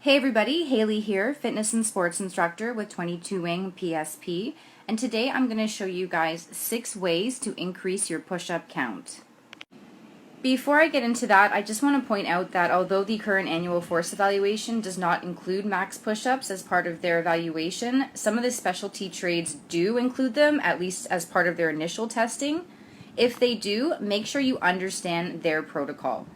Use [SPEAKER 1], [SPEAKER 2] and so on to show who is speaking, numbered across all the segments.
[SPEAKER 1] Hey everybody, Haley here, fitness and sports instructor with 22 Wing PSP, and today I'm going to show you guys 6 ways to increase your push-up count. Before I get into that, I just want to point out that although the current annual force evaluation does not include max push-ups as part of their evaluation, some of the specialty trades do include them, at least as part of their initial testing. If they do, make sure you understand their protocol.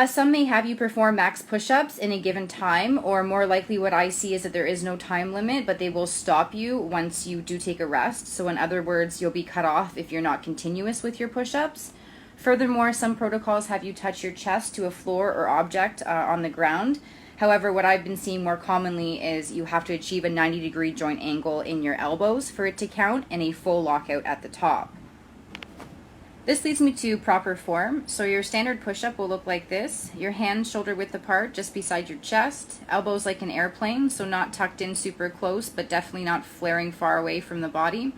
[SPEAKER 1] Some may have you perform max push-ups in a given time, or more likely what I see is that there is no time limit, but they will stop you once you do take a rest. So in other words, you'll be cut off if you're not continuous with your push-ups. Furthermore, some protocols have you touch your chest to a floor or object on the ground. However, what I've been seeing more commonly is you have to achieve a 90-degree joint angle in your elbows for it to count, and a full lockout at the top. This leads me to proper form. So your standard push-up will look like this. Your hands shoulder width apart just beside your chest. Elbows like an airplane, so not tucked in super close, but definitely not flaring far away from the body.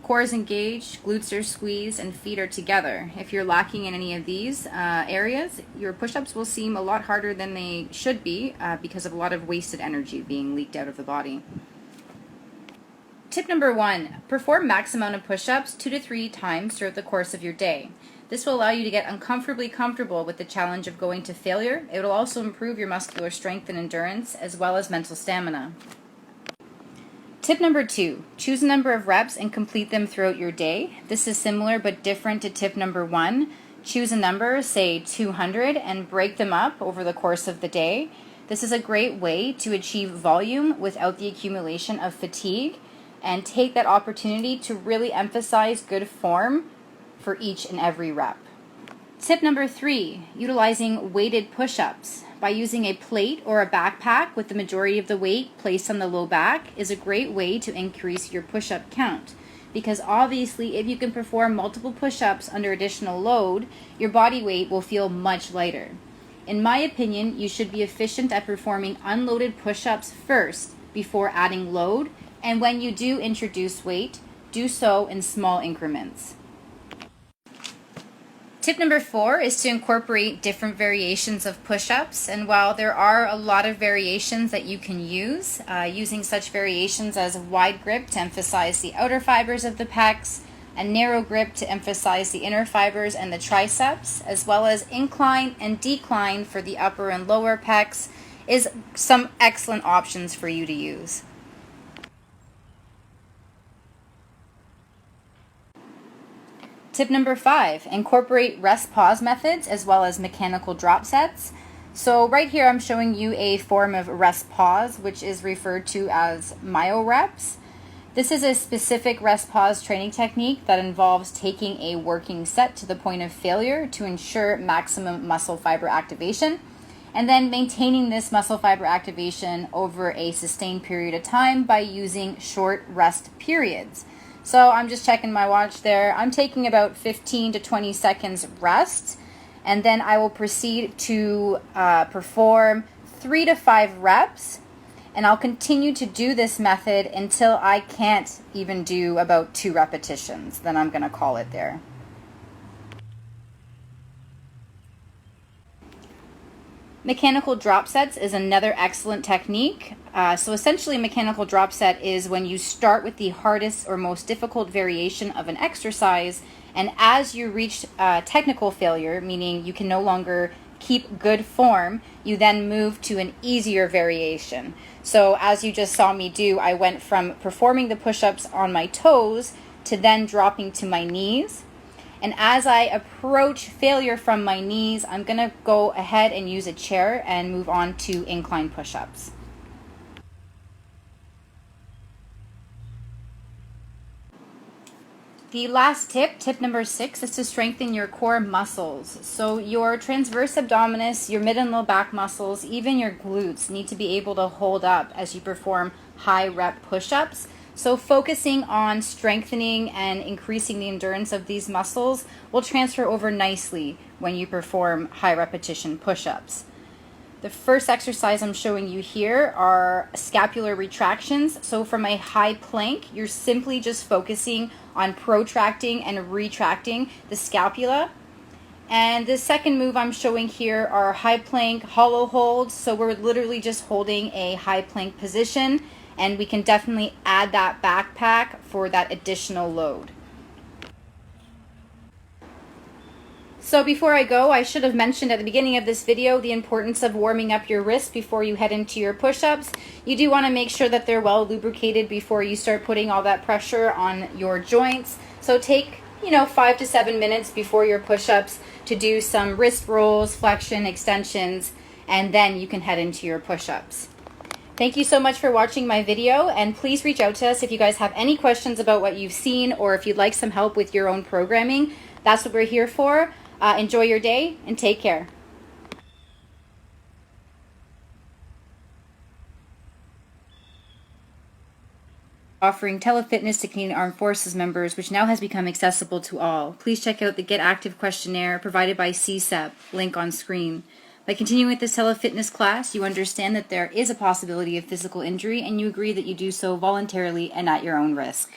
[SPEAKER 1] Core is engaged, glutes are squeezed, and feet are together. If you're lacking in any of these areas, your push-ups will seem a lot harder than they should be because of a lot of wasted energy being leaked out of the body. Tip number 1, perform max amount of push-ups 2 to 3 times throughout the course of your day. This will allow you to get uncomfortably comfortable with the challenge of going to failure. It will also improve your muscular strength and endurance, as well as mental stamina. Tip number 2, choose a number of reps and complete them throughout your day. This is similar but different to tip number 1. Choose a number, say 200, and break them up over the course of the day. This is a great way to achieve volume without the accumulation of fatigue, and take that opportunity to really emphasize good form for each and every rep. Tip number 3, utilizing weighted push-ups. By using a plate or a backpack with the majority of the weight placed on the low back is a great way to increase your push-up count. Because obviously if you can perform multiple push-ups under additional load, your body weight will feel much lighter. In my opinion, you should be efficient at performing unloaded push-ups first before adding load, and when you do introduce weight, do so in small increments. Tip number 4 is to incorporate different variations of push-ups, and while there are a lot of variations that you can use, using such variations as wide grip to emphasize the outer fibers of the pecs, a narrow grip to emphasize the inner fibers and the triceps, as well as incline and decline for the upper and lower pecs, is some excellent options for you to use. Tip number 5, incorporate rest-pause methods as well as mechanical drop sets. So right here I'm showing you a form of rest-pause, which is referred to as myo-reps. This is a specific rest-pause training technique that involves taking a working set to the point of failure to ensure maximum muscle fiber activation, and then maintaining this muscle fiber activation over a sustained period of time by using short rest periods. So I'm just checking my watch there. I'm taking about 15 to 20 seconds rest, and then I will proceed to perform 3 to 5 reps, and I'll continue to do this method until I can't even do about 2 repetitions. Then I'm going to call it there. Mechanical drop sets is another excellent technique. So essentially, a mechanical drop set is when you start with the hardest or most difficult variation of an exercise, and as you reach technical failure, meaning you can no longer keep good form, you then move to an easier variation. So as you just saw me do, I went from performing the push-ups on my toes to then dropping to my knees. And as I approach failure from my knees, I'm going to go ahead and use a chair and move on to incline push-ups. The last tip, tip number 6, is to strengthen your core muscles. So your transverse abdominis, your mid and low back muscles, even your glutes need to be able to hold up as you perform high rep push-ups. So focusing on strengthening and increasing the endurance of these muscles will transfer over nicely when you perform high repetition push-ups. The first exercise I'm showing you here are scapular retractions. So from a high plank, you're simply just focusing on protracting and retracting the scapula. And the second move I'm showing here are high plank hollow holds. So we're literally just holding a high plank position, and we can definitely add that backpack for that additional load. So before I go, I should have mentioned at the beginning of this video the importance of warming up your wrists before you head into your push-ups. You do want to make sure that they're well lubricated before you start putting all that pressure on your joints. So take 5 to 7 minutes before your push-ups to do some wrist rolls, flexion, extensions, and then you can head into your push-ups. Thank you so much for watching my video, and please reach out to us if you guys have any questions about what you've seen or if you'd like some help with your own programming. That's what we're here for. Enjoy your day and take care. Offering telefitness to Canadian Armed Forces members, which now has become accessible to all. Please check out the Get Active questionnaire provided by CSEP, link on screen. By continuing with this telefitness class, you understand that there is a possibility of physical injury, and you agree that you do so voluntarily and at your own risk.